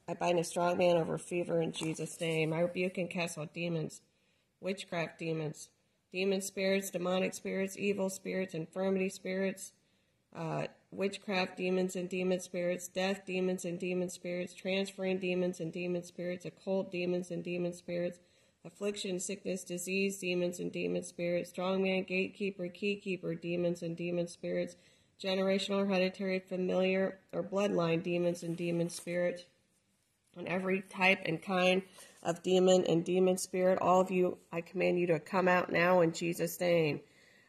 I bind a strong man over fever in Jesus' name. I rebuke and cast out demons, witchcraft demons, demon spirits, demonic spirits, evil spirits, infirmity spirits, witchcraft demons and demon spirits, death demons and demon spirits, transferring demons and demon spirits, occult demons and demon spirits, affliction, sickness, disease, demons and demon spirits, strongman, gatekeeper, keykeeper, demons and demon spirits, generational, hereditary, familiar, or bloodline demons and demon spirits, and every type and kind of demon and demon spirit. All of you, I command you to come out now in Jesus' name.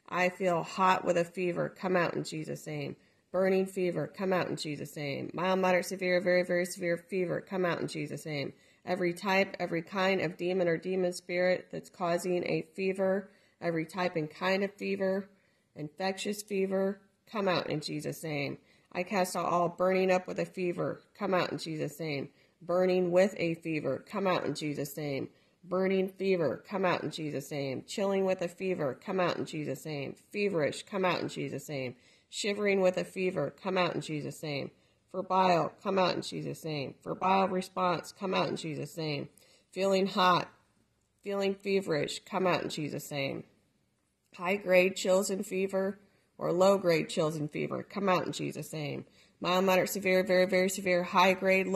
I feel hot with a fever. Come out in Jesus' name. Burning fever. Come out in Jesus' name. Mild, moderate, severe, very, very severe fever. Come out in Jesus' name. Every type, every kind of demon or demon spirit that's causing a fever, every type and kind of fever, infectious fever, come out in Jesus' name. I cast out all burning up with a fever. Come out in Jesus' name. Burning with a fever. Come out in Jesus' name. Burning fever, come out in Jesus' name. Chilling with a fever, come out in Jesus' name. Feverish, come out in Jesus' name. Shivering with a fever, come out in Jesus' name. For bile, come out in Jesus' name. For bile response, come out in Jesus' name. Feeling hot, feeling feverish, come out in Jesus' name. High-grade chills and fever or low-grade chills and fever, come out in Jesus' name. Mild, moderate, severe, very, very severe, high-grade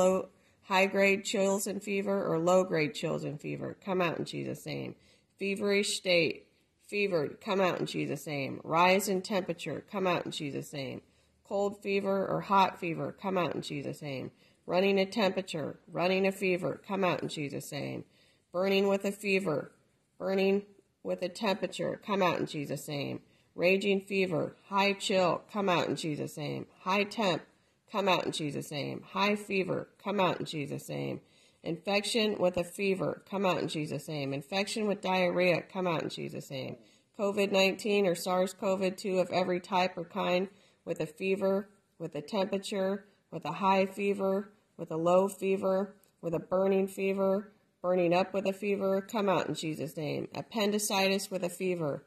chills and fever or low-grade chills and fever, come out in Jesus' name. Feverish state, fevered, come out in Jesus' name. Rise in temperature, come out in Jesus' name. Cold fever or hot fever, come out in Jesus' name. Running a temperature, running a fever, come out in Jesus' name. Burning with a fever, burning with a temperature, come out in Jesus' name. Raging fever, high chill, come out in Jesus' name. High temp, come out in Jesus' name. High fever, come out in Jesus' name. Infection with a fever, come out in Jesus' name. Infection with diarrhea, come out in Jesus' name. COVID-19 or SARS-CoV-2 of every type or kind, with a fever, with a temperature, with a high fever, with a low fever, with a burning fever, burning up with a fever, come out in Jesus' name. Appendicitis with a fever,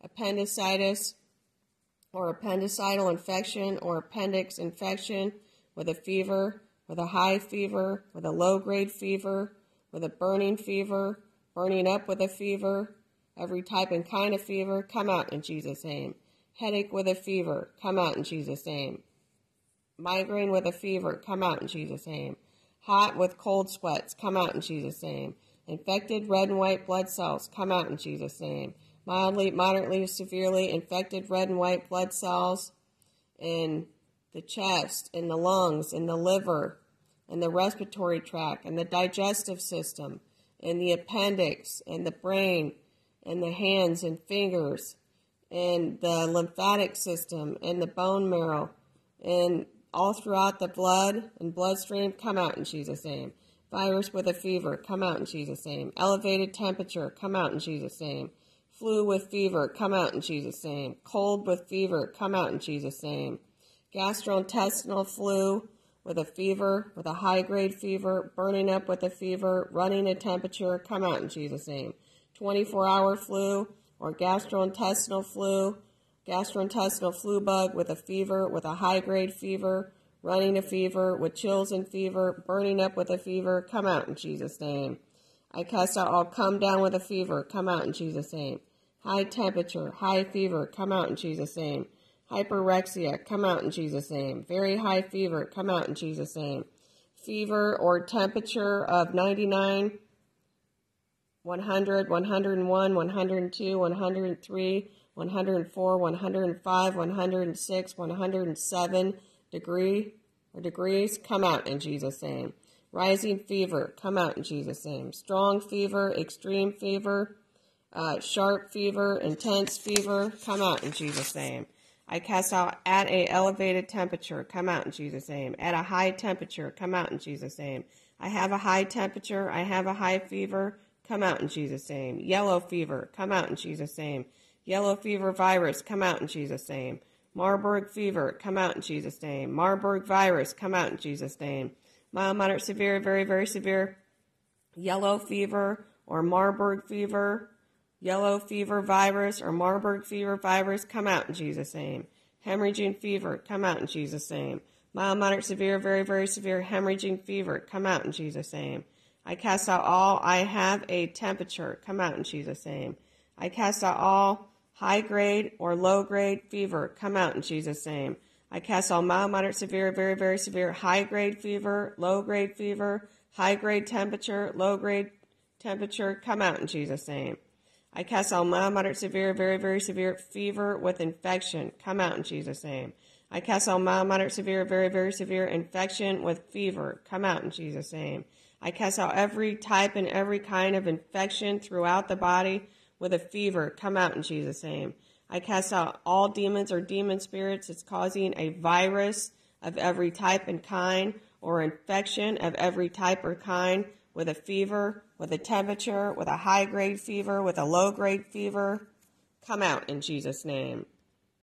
appendicitis or appendicidal infection or appendix infection with a fever, with a high fever, with a low-grade fever, with a burning fever, burning up with a fever, every type and kind of fever, come out in Jesus' name. Headache with a fever, come out in Jesus' name. Migraine with a fever, come out in Jesus' name. Hot with cold sweats, come out in Jesus' name. Infected red and white blood cells, come out in Jesus' name. Mildly, moderately, severely infected red and white blood cells in the chest, in the lungs, in the liver, in the respiratory tract, in the digestive system, in the appendix, in the brain, in the hands and fingers, in the lymphatic system, in the bone marrow, and all throughout the blood and bloodstream, come out in Jesus' name. Virus with a fever, come out in Jesus' name. Elevated temperature, come out in Jesus' name. Flu with fever, come out in Jesus' name. Cold with fever, come out in Jesus' name. Gastrointestinal flu with a fever, with a high-grade fever, burning up with a fever, running a temperature, come out in Jesus' name. 24-hour flu or gastrointestinal flu bug with a fever, with a high-grade fever, running a fever, with chills and fever, burning up with a fever, come out in Jesus' name. I cast out all come down with a fever, come out in Jesus' name. High temperature, high fever, come out in Jesus' name. Hyperexia, come out in Jesus' name. Very high fever, come out in Jesus' name. Fever or temperature of 99, 100, 101, 102, 103, 104, 105, 106, 107 degrees, come out in Jesus' name. Rising fever, come out in Jesus' name. Strong fever, extreme fever, sharp fever, intense fever, come out in Jesus' name. I cast out at a elevated temperature, come out in Jesus' name. At a high temperature, come out in Jesus' name. I have a high temperature, I have a high fever, come out in Jesus' name. Yellow fever, come out in Jesus' name. Yellow fever virus, come out in Jesus' name. Marburg fever, come out in Jesus' name. Marburg virus, come out in Jesus' name. Mild, moderate, severe, very, very severe yellow fever or Marburg fever, yellow fever virus or Marburg fever virus, come out in Jesus' name. Hemorrhaging fever, come out in Jesus' name. Mild, moderate, severe, very, very severe hemorrhaging fever, come out in Jesus' name. I cast out all, I have a temperature, come out in Jesus' name. I cast out all high grade or low grade fever, come out in Jesus' name. I cast all mild, moderate, severe, very, very severe high grade fever, low grade fever, high grade temperature, low grade temperature, come out in Jesus' name. I cast all mild, moderate, severe, very, very severe fever with infection, come out in Jesus' name. I cast all mild, moderate, severe, very, very severe infection with fever, come out in Jesus' name. I cast out every type and every kind of infection throughout the body with a fever, come out in Jesus' name. I cast out all demons or demon spirits that's causing a virus of every type and kind or infection of every type or kind with a fever, with a temperature, with a high-grade fever, with a low-grade fever. Come out in Jesus' name.